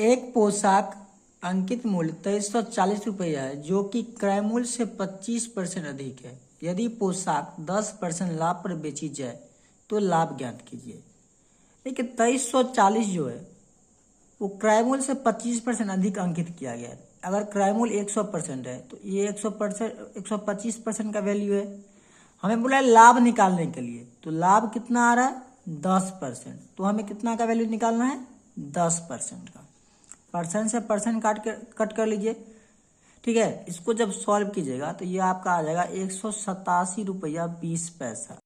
एक पोशाक अंकित मूल्य 2340 रुपया है जो कि क्रय मूल्य से 25% अधिक है। यदि पोशाक 10% लाभ पर बेची जाए तो लाभ ज्ञात कीजिए। देखिए 2340 जो है वो क्रय मूल्य से 25% अधिक अंकित किया गया है। अगर क्रय मूल्य 100% है तो ये 125% का वैल्यू है। हमें बोला है लाभ निकालने के लिए, तो लाभ कितना आ रहा है 10%, तो हमें कितना का वैल्यू निकालना है 10% का। परसेंट से परसेंट कट कर लीजिए। ठीक है, इसको जब सॉल्व कीजिएगा तो ये आपका आ जाएगा 187 रुपया 20 पैसा।